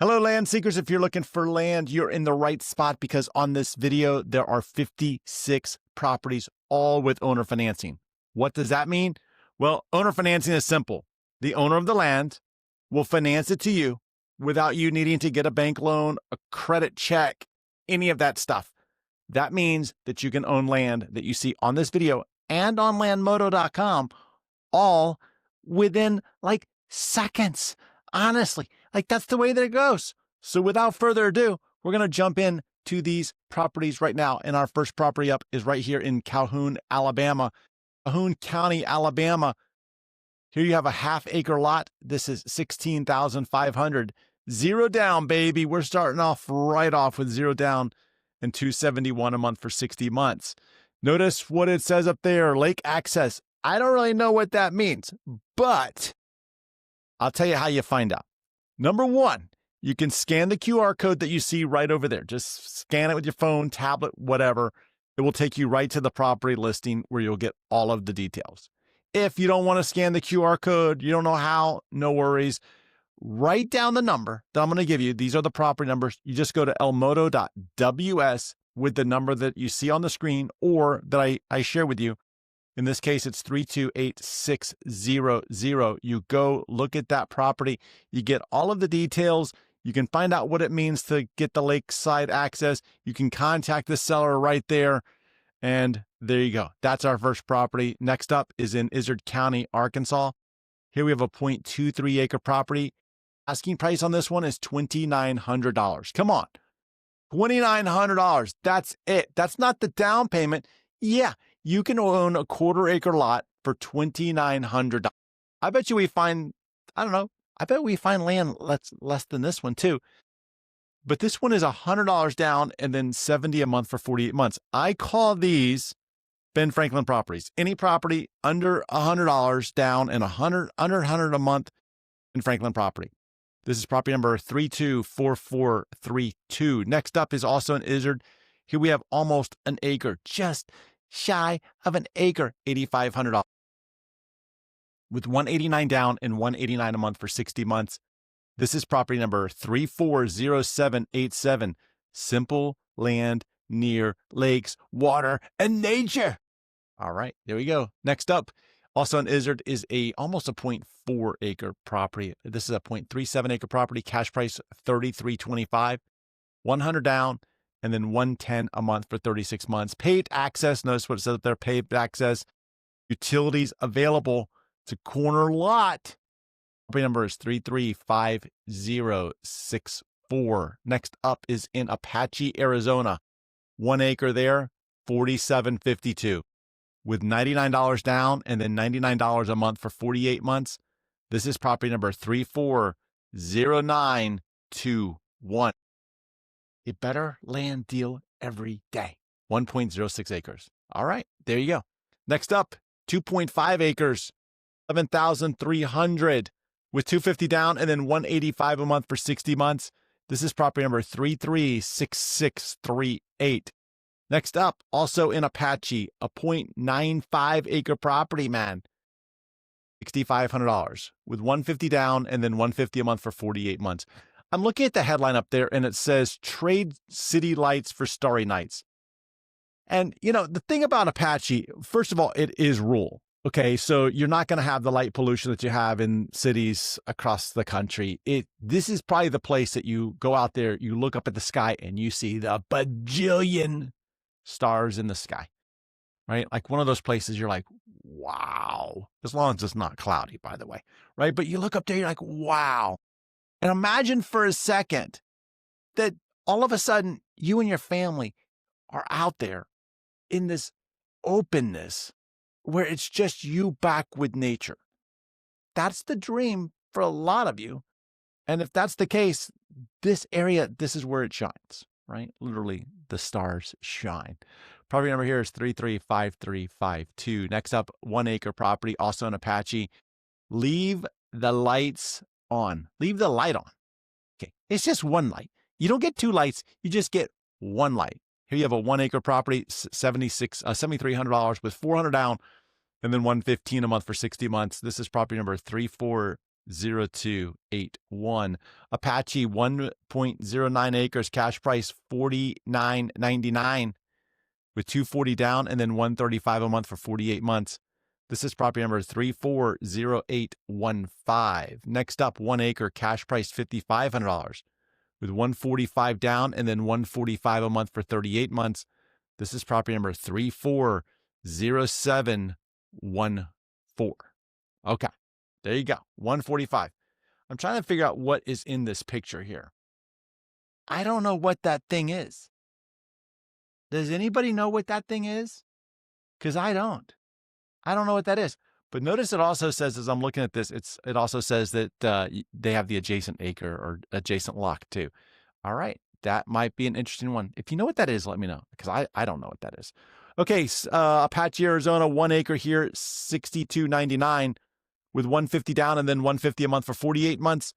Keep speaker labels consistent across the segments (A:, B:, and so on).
A: Hello, land seekers. If you're looking for land, you're in the right spot because on this video, there are 56 properties, all with owner financing. What does that mean? Well, owner financing is simple. The owner of the land will finance it to you without you needing to get a bank loan, a credit check, any of that stuff. That means that you can own land that you see on this video and on landmodo.com all within like seconds. Honestly, that's the way that it goes. So without further ado, we're going to jump in to these properties right now. And our first property up is right here in Calhoun, Alabama. Calhoun County, Alabama. Here you have a half-acre lot. This is $16,500. Zero down, baby. We're starting off right off with zero down and $271 a month for 60 months. Notice what it says up there, lake access. I don't really know what that means, but I'll tell you how you find out. Number one, you can scan the QR code that you see right over there. Just scan it with your phone, tablet, whatever. It will take you right to the property listing where you'll get all of the details. If you don't want to scan the QR code, you don't know how, no worries. Write down the number that I'm going to give you. These are the property numbers. You just go to elmodo.ws with the number that you see on the screen or that I share with you. In this case, it's 328600. You go look at that property. You get all of the details. You can find out what it means to get the lakeside access. You can contact the seller right there. And there you go. That's our first property. Next up is in Izard County, Arkansas. Here we have a 0.23 acre property. Asking price on this one is $2,900. Come on. $2,900. That's it. That's not the down payment. Yeah. You can own a quarter-acre lot for $2,900. I bet you we find, I don't know, I bet we find land less than this one too. But this one is $100 down and then $70 a month for 48 months. I call these Ben Franklin properties. Any property under $100 down and under $100 a month in Franklin property. This is property number 324432. Next up is also in Izard. Here we have almost an acre, just shy of an acre, $8,500 with $189 down and $189 a month for 60 months. This is property number 340787. Simple land near lakes, water, and nature. All right, there we go. Next up, also in Izard, is almost a 0.4 acre property. This is a 0.37 acre property. Cash price $33.25, $100 down, and then $110 a month for 36 months. Paid access. Notice what it says up there, paid access. Utilities available. It's a corner lot. Property number is 335064. Next up is in Apache, Arizona. 1 acre there, $47.52. With $99 down and then $99 a month for 48 months. This is property number 340921. A better land deal every day. 1.06 acres. All right, there you go. Next up, 2.5 acres, 11,300 with $250 down and then $185 a month for 60 months. This is property number 336638. Next up, also in Apache, a 0.95 acre property, man. $6,500 with $150 down and then $150 a month for 48 months. I'm looking at the headline up there and it says trade city lights for starry nights. And, the thing about Apache, first of all, it is rural. Okay, so you're not going to have the light pollution that you have in cities across the country. This is probably the place that you go out there, you look up at the sky and you see the bajillion stars in the sky, right? Like one of those places you're like, wow, as long as it's not cloudy, by the way, right? But you look up there, you're like, wow. And imagine for a second that all of a sudden you and your family are out there in this openness where it's just you back with nature. That's the dream for a lot of you. And if that's the case, this area, this is where it shines, right? Literally, the stars shine. Property number here is 335352. Next up, 1 acre property, also in Apache. Leave the lights on. Leave the light on. Okay, it's just one light. You don't get 2 lights. You just get 1 light. Here you have a 1 acre property, $7,300 with $400 down, and then $115 a month for 60 months. This is property number 34 0281. Apache 1.09 acres, cash price $49.99 with $240 down and then $135 a month for 48 months. This is property number 340815. Next up, 1 acre, cash price $5,500 with $145 down and then $145 a month for 38 months. This is property number 340714. Okay, there you go, 145. I'm trying to figure out what is in this picture here. I don't know what that thing is. Does anybody know what that thing is? Because I don't. I don't know what that is. But notice it also says, as I'm looking at this, it also says that they have the adjacent acre or adjacent lot too. All right, that might be an interesting one. If you know what that is, let me know, because I don't know what that is. Okay, Apache, Arizona, 1 acre here, $62.99 with $150 down and then $150 a month for 48 months.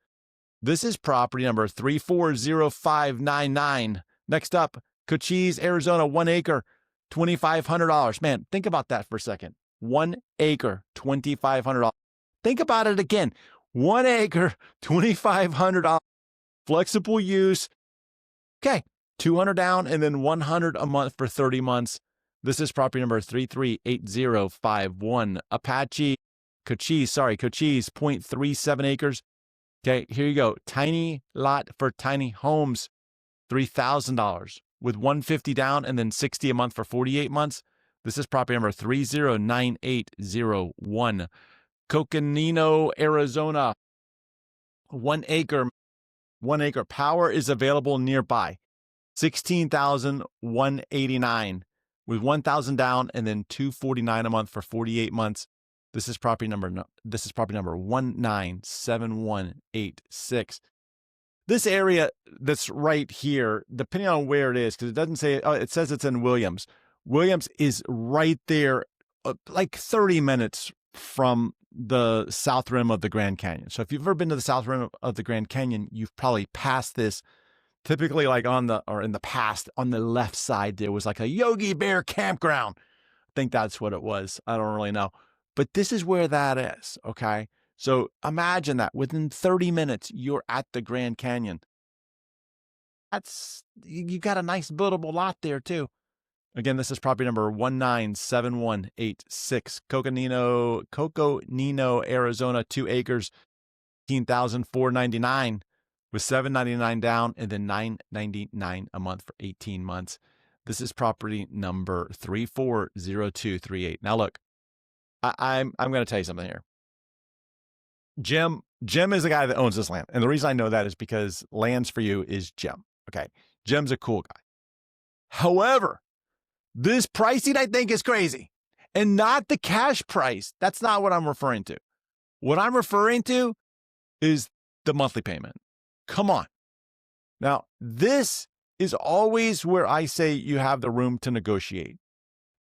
A: This is property number 340599. Next up, Cochise, Arizona, 1 acre, $2,500. Man, think about that for a second. 1 acre, $2,500. Think about it again. 1 acre, $2,500. Flexible use. Okay, $200 down and then $100 a month for 30 months. This is property number 338051. Apache, Cochise, 0.37 acres. Okay, here you go. Tiny lot for tiny homes, $3,000 with $150 down and then $60 a month for 48 months. This is property number 309801. Coconino, Arizona, 1 acre. 1 acre. Power is available nearby. $16,189 with $1,000 down and then $249 a month for 48 months. This is property number 197186. This area that's right here, depending on where it is, because it doesn't say, it says it's in Williams. Williams is right there, like 30 minutes from the south rim of the Grand Canyon. So if you've ever been to the south rim of the Grand Canyon, you've probably passed this. Typically, like in the past, on the left side, there was like a Yogi Bear campground. I think that's what it was. I don't really know. But this is where that is, okay? So imagine that within 30 minutes, you're at the Grand Canyon. You got a nice buildable lot there too. Again, this is property number 197186. Coconino, Arizona, 2 acres, $15,499 with $799 down and then $999 a month for 18 months. This is property number 340238. Now look, I'm going to tell you something here. Jim is the guy that owns this land. And the reason I know that is because Lands for You is Jim. Okay. Jim's a cool guy. However, this pricing I think is crazy, and not the cash price. That's not what I'm referring to. What I'm referring to is the monthly payment. Come on. Now, this is always where I say you have the room to negotiate,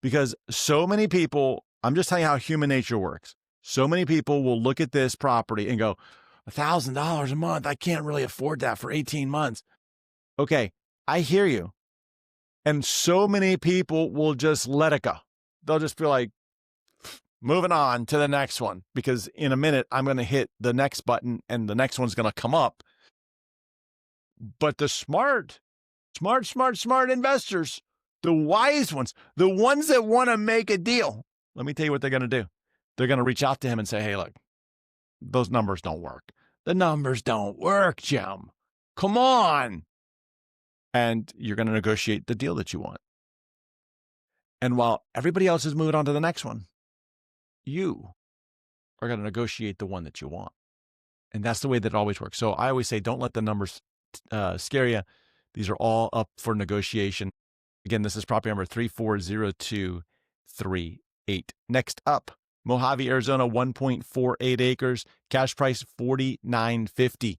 A: because so many people, I'm just telling you how human nature works. So many people will look at this property and go, $1,000 a month. I can't really afford that for 18 months. Okay, I hear you. And so many people will just let it go. They'll just be like, moving on to the next one, because in a minute, I'm going to hit the next button and the next one's going to come up. But the smart investors, the wise ones, the ones that want to make a deal, let me tell you what they're going to do. They're going to reach out to him and say, hey, look, those numbers don't work. The numbers don't work, Jim. Come on. And you're going to negotiate the deal that you want. And while everybody else is moving on to the next one, you are going to negotiate the one that you want. And that's the way that it always works. So I always say, don't let the numbers scare you. These are all up for negotiation. Again, this is property number 340238. Next up, Mohave, Arizona, 1.48 acres, cash price $49.50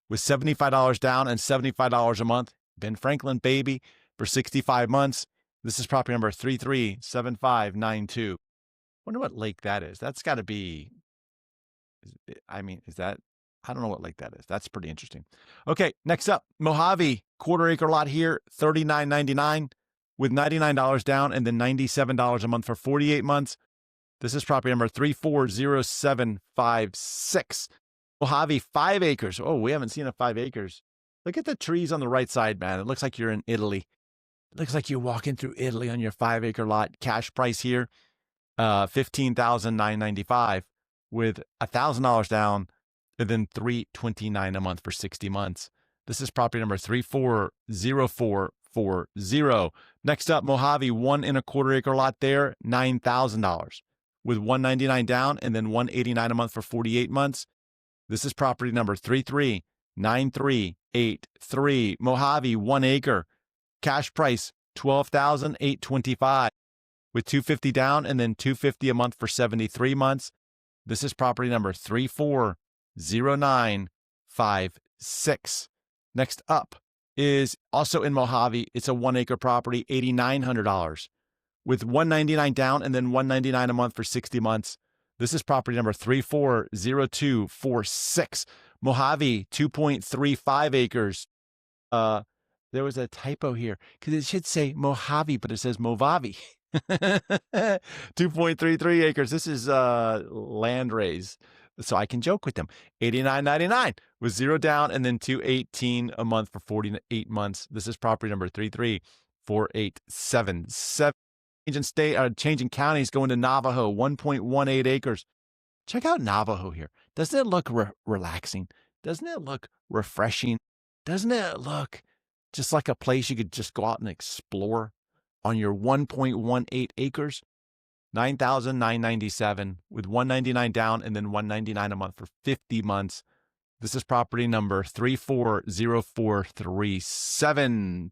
A: with $75 down and $75 a month. Ben Franklin, baby, for 65 months. This is property number 337592. Wonder what lake that is. That's got to be, I don't know what lake that is. That's pretty interesting. Okay, next up, Mohave, quarter acre lot here, $39.99 with $99 down and then $97 a month for 48 months. This is property number 340756. Mohave, 5 acres. Oh, we haven't seen a 5 acres. Look at the trees on the right side, man. It looks like you're in Italy. It looks like you're walking through Italy on your 5 acre lot. Cash price here, $15,995 with $1,000 down, and then $329 a month for 60 months. This is property number 340440. Next up, Mohave, 1 1/4 acre lot there, $9,000 with $199 down and then $189 a month for 48 months. This is property number 339383. Mohave, 1 acre. Cash price $12,825 with $250 down and then $250 a month for 73 months. This is property number 340956. Next up is also in Mohave. It's a 1 acre property, $8,900 with $199 down and then $199 a month for 60 months. This is property number 340246. Mohave, 2.35 acres. There was a typo here because it should say Mohave, but it says Movavi. 2.33 acres. This is land raise, so I can joke with them. $89.99 with 0 down and then $218 a month for 48 months. This is property number 334877. Changing counties, going to Navajo, 1.18 acres. Check out Navajo here. Doesn't it look relaxing? Doesn't it look refreshing? Doesn't it look just like a place you could just go out and explore on your 1.18 acres? $9,997 with $199 down and then $199 a month for 50 months. This is property number 340437.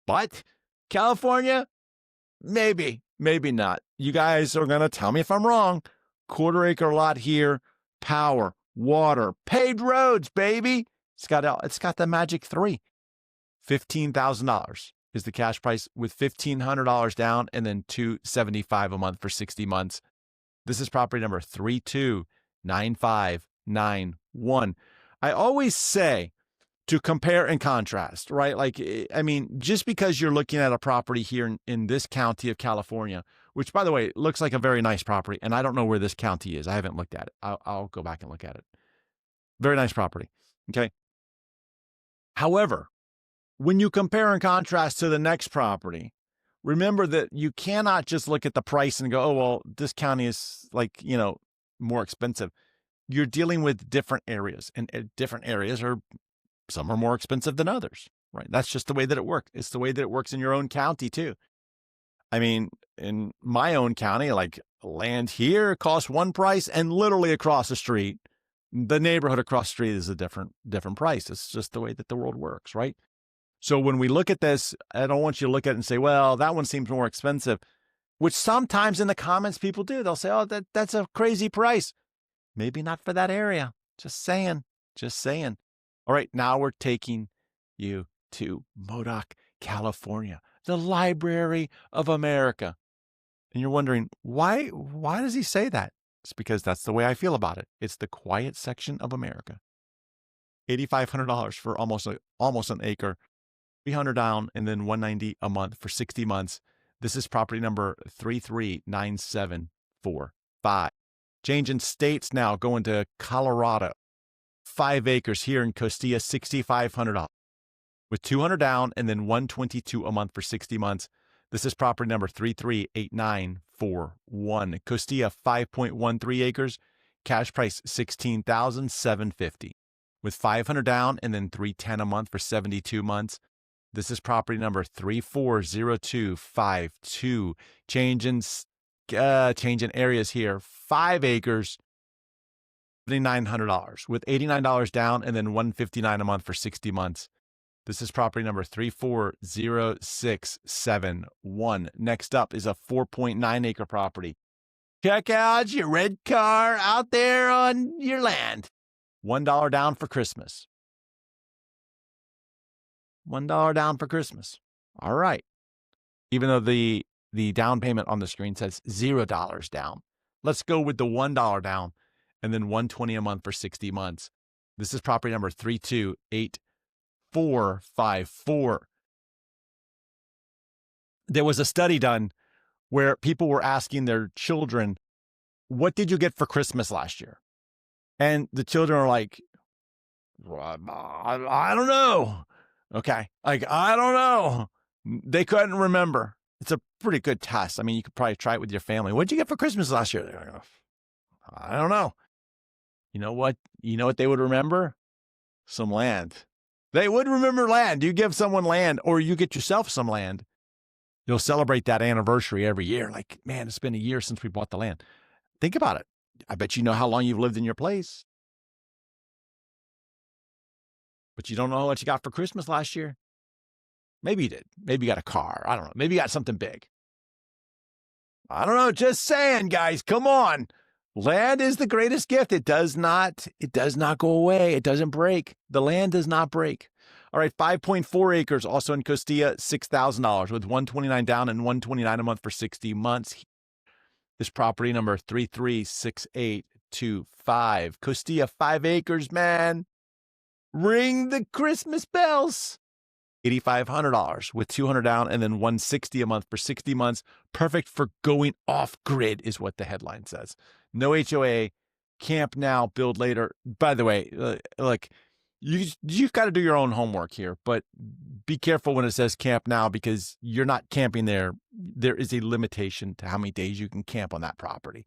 A: But California, maybe not. You guys are going to tell me if I'm wrong. 1/4 acre lot here, power, water, paved roads, baby. It's got the magic 3. $15,000 is the cash price with $1,500 down and then $275 a month for 60 months. This is property number 329591. I always say to compare and contrast, right? Like, I mean, just because you're looking at a property here in this county of California, which, by the way, looks like a very nice property, and I don't know where this county is. I haven't looked at it. I'll go back and look at it. Very nice property. Okay. However, when you compare and contrast to the next property, remember that you cannot just look at the price and go, oh, well, this county is more expensive. You're dealing with different areas, and different areas some are more expensive than others, right? That's just the way that it works. It's the way that it works in your own county too. I mean, in my own county, like land here costs one price, and literally across the street, the neighborhood across the street is a different price. It's just the way that the world works, right? So when we look at this, I don't want you to look at it and say, well, that one seems more expensive, which sometimes in the comments people do. They'll say, oh, that's a crazy price. Maybe not for that area. Just saying. All right, now we're taking you to Modoc, California, the Library of America. And you're wondering, why does he say that? It's because that's the way I feel about it. It's the quiet section of America. $8,500 for almost an acre, $300 down, and then $190 a month for 60 months. This is property number 339745. Changing states now, going to Colorado. 5 acres here in Costilla, $6,500 with $200 down and then $122 a month for 60 months. This is property number 338941. Costilla, 5.13 acres, cash price $16,750 with $500 down and then $310 a month for 72 months. This is property number 340252. Changing areas here. 5 acres, $7,900 with $89 down and then $159 a month for 60 months. This is property number 340671. Next up is a 4.9 acre property. Check out your red car out there on your land. $1 down for Christmas. $1 down for Christmas. All right. Even though the down payment on the screen says $0 down. Let's go with the $1 down and then $120 a month for 60 months. This is property number 328454. There was a study done where people were asking their children what did you get for Christmas last year? And the children are like, well, I don't know. Okay. Like, I don't know. They couldn't remember. It's a pretty good test. I mean, you could probably try it with your family. What did you get for Christmas last year? They're like, I don't know. You know what? You know what they would remember? Some land. They would remember land. You give someone land or you get yourself some land. You'll celebrate that anniversary every year. Like, man, it's been a year since we bought the land. Think about it. I bet you know how long you've lived in your place. But you don't know what you got for Christmas last year. Maybe you did. Maybe you got a car. I don't know. Maybe you got something big. I don't know. Just saying, guys. Come on. Land is the greatest gift. It does not go away. It doesn't break. The land does not break. All right, 5.4 acres, also in Costilla, $6,000 with $129 down and $129 a month for 60 months. This property number 336825. Costilla, 5 acres, man. Ring the Christmas bells. $8,500 with $200 down and then $160 a month for 60 months. Perfect for going off grid is what the headline says. No HOA, camp now, build later. By the way, like you've got to do your own homework here, but be careful when it says camp now because you're not camping there. There is a limitation to how many days you can camp on that property.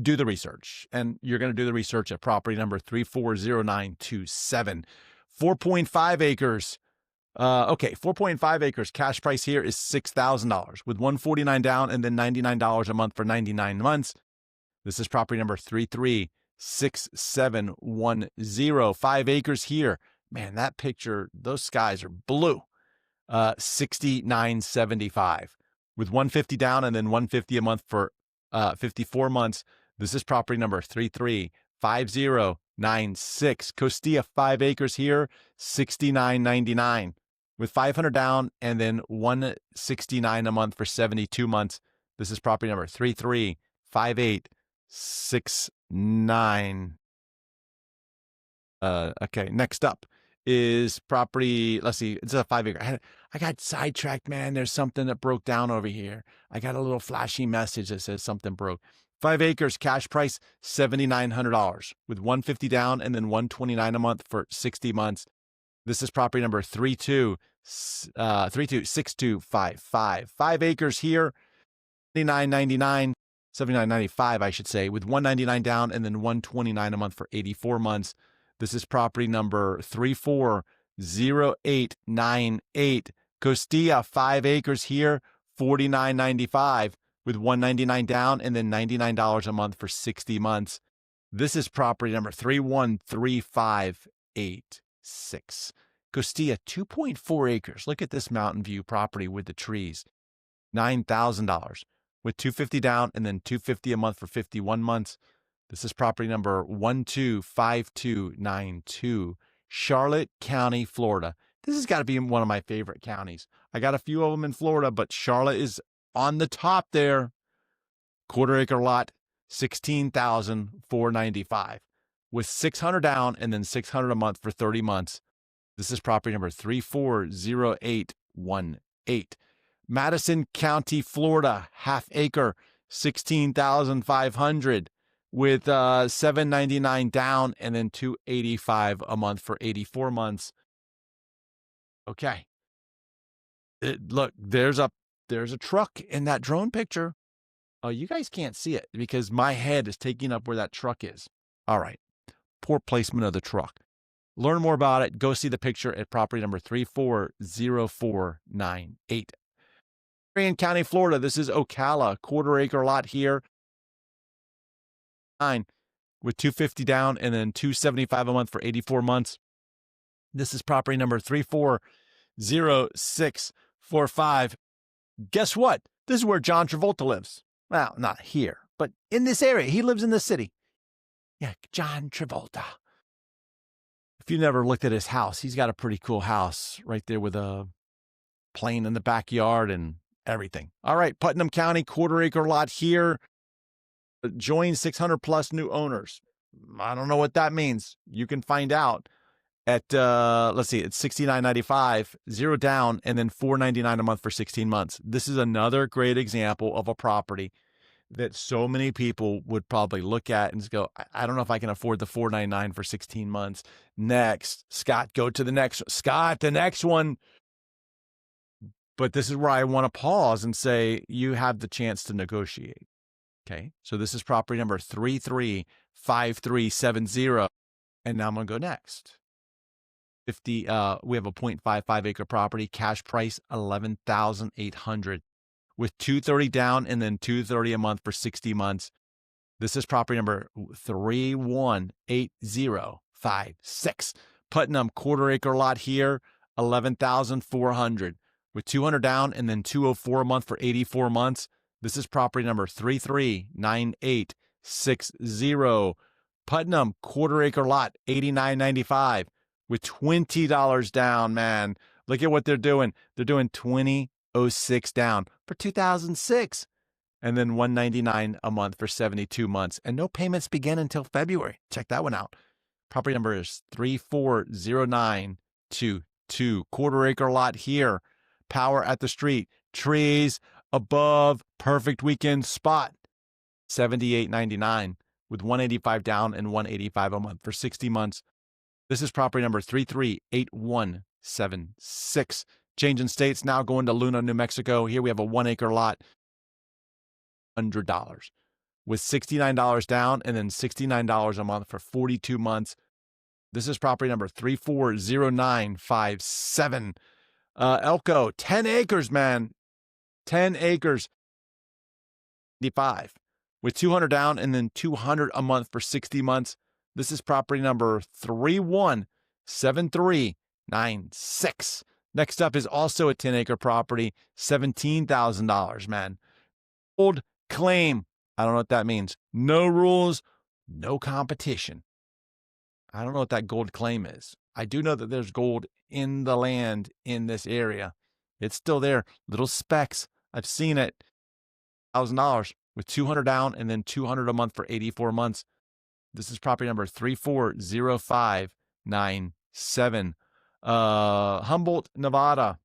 A: Do the research, and you're going to do the research at property number 340927. 4.5 acres. 4.5 acres. Cash price here is $6,000 with $149 down and then $99 a month for 99 months. This is property number 336710. 5 acres here. Man, that picture, those skies are blue. $69.75 with $150 down and then $150 a month for 54 months. This is property number 335096. Costilla, 5 acres here, $69.99 with $500 down and then $169 a month for 72 months. This is property number 335869. Okay, next up is property, let's see, it's a 5 acre. I got sidetracked, man. There's something that broke down over here. I got a little flashy message that says something broke. 5 acres, cash price, $7,900 with $150 down and then $129 a month for 60 months. This is property number 326255. 5 acres here, $79.95, I should say, with $199 down and then $129 a month for 84 months. This is property number 340898. Costilla, 5 acres here, $49.95 with $199 down and then $99 a month for 60 months. This is property number 313586. Costilla, 2.4 acres. Look at this mountain view property with the trees. $9,000 with $250 down and then $250 a month for 51 months. This is property number 125292, Charlotte County, Florida. This has got to be one of my favorite counties. I got a few of them in Florida, but Charlotte is on the top there. Quarter acre lot, $16,495 with $600 down and then $600 a month for 30 months. This is property number 340818. Madison County, Florida, half acre, $16,500 with $799 down and then $285 a month for 84 months. Okay. Look, there's a truck in that drone picture. Oh, you guys can't see it because my head is taking up where that truck is. All right. Poor placement of the truck. Learn more about it. Go see the picture at property number 340498. Marion County, Florida. This is Ocala, quarter acre lot here. With $250 down and then $275 a month for 84 months. This is property number 340645. Guess what? This is where John Travolta lives. Well, not here, but in this area. He lives in the city. Yeah, John Travolta. If you never looked at his house, he's got a pretty cool house right there with a plane in the backyard and everything. All right, Putnam County, quarter acre lot here. Join 600 plus new owners. I don't know what that means. You can find out at, let's see, it's $69.95, 0 down, and then $499 a month for 16 months. This is another great example of a property that so many people would probably look at and just go, I don't know if I can afford the $499 for 16 months. Next, Scott, go to the next. Scott, the next one. But this is where I want to pause and say, you have the chance to negotiate. Okay. So this is property number 335370. And now I'm going to go next. We have a 0.55 acre property, cash price $11,800 with $230 down and then $230 a month for 60 months. This is property number 318056. Putnam, quarter acre lot here, $11,400 with $200 down and then $204 a month for 84 months. This is property number 339860. Putnam, quarter acre lot, $89.95 with $20 down, man. Look at what they're doing. They're doing $20.06 down for 2006 and then $199 a month for 72 months. And no payments begin until February. Check that one out. Property number is 340922. Quarter acre lot here. Power at the street. Trees above. Perfect weekend spot. $78.99 with $185 down and $185 a month for 60 months. This is property number 338176. Changing states now, going to Luna, New Mexico. Here we have a 1 acre lot, $100 with $69 down and then $69 a month for 42 months. This is property number 340957. Elko, 10 acres, man. 10 acres. 55 with $200 down and then $200 a month for 60 months. This is property number 317396. Next up is also a 10 acre property, $17,000, man. Gold claim. I don't know what that means. No rules, no competition. I don't know what that gold claim is. I do know that there's gold in the land in this area. It's still there. Little specks. I've seen it. $1,000 with $200 down and then $200 a month for 84 months. This is property number 340597. Humboldt, Nevada.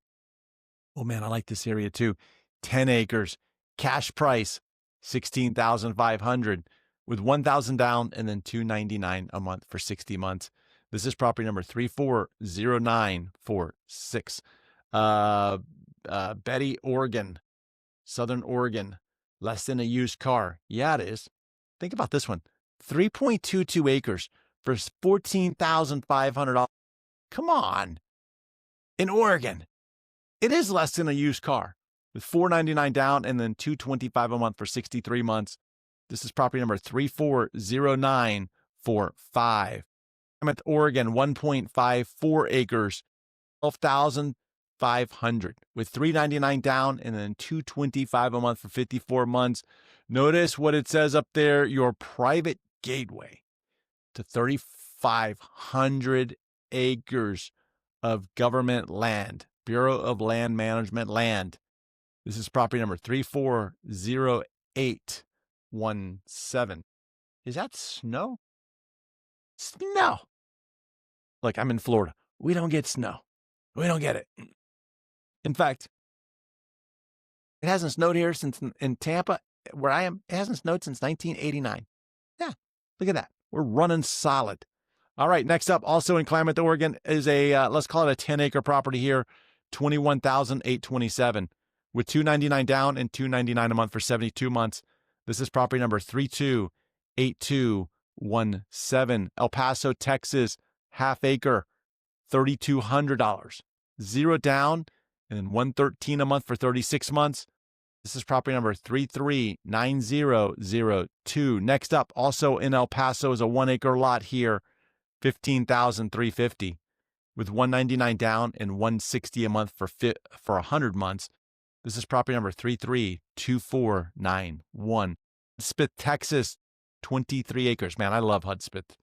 A: Oh man, I like this area too. 10 acres. Cash price $16,500 with $1,000 down and then $299 a month for 60 months. This is property number 340946. Betty, Oregon, Southern Oregon. Less than a used car. Yeah, it is. Think about this one. 3.22 acres for $14,500. Come on. In Oregon, it is less than a used car with $499 down and then $225 a month for 63 months. This is property number 340945. I'm at Oregon, 1.54 acres, $12,500 with $399 down and then $225 a month for 54 months. Notice what it says up there, your private gateway to 3,500 acres of government land, Bureau of Land Management land. This is property number 340817. Is that snow? Snow. Look, I'm in Florida. We don't get snow. We don't get it. In fact, it hasn't snowed here since in Tampa, where I am. It hasn't snowed since 1989. Yeah, look at that. We're running solid. All right, next up, also in Klamath, Oregon, is a, let's call it a 10-acre property here, $21,827 with $299 down and $299 a month for 72 months. This is property number 328217. El Paso, Texas, half acre, $3,200. Zero down and then $113 a month for 36 months. This is property number 339002. Next up, also in El Paso, is a 1 acre lot here, $15,350 with $199 down and $160 a month for 100 months. This is property number 332491. Hudspeth, Texas, 23 acres. Man, I love Hudspeth.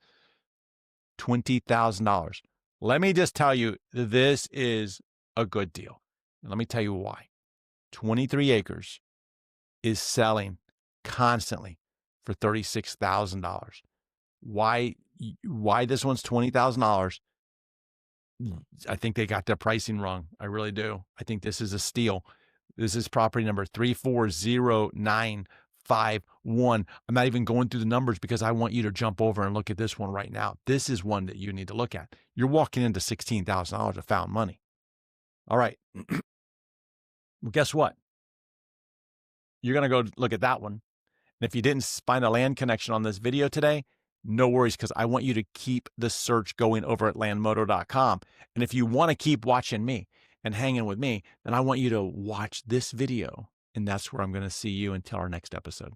A: $20,000. Let me just tell you, this is a good deal. Let me tell you why. 23 acres is selling constantly for $36,000. Why this one's $20,000? I think they got their pricing wrong. I really do. I think this is a steal. This is property number 340955. 651. I'm not even going through the numbers because I want you to jump over and look at this one right now. This is one that you need to look at. You're walking into $16,000 of found money. All right. Well, guess what? You're going to go look at that one. And if you didn't find a land connection on this video today, no worries, because I want you to keep the search going over at landmoto.com. And if you want to keep watching me and hanging with me, then I want you to watch this video. And that's where I'm going to see you until our next episode.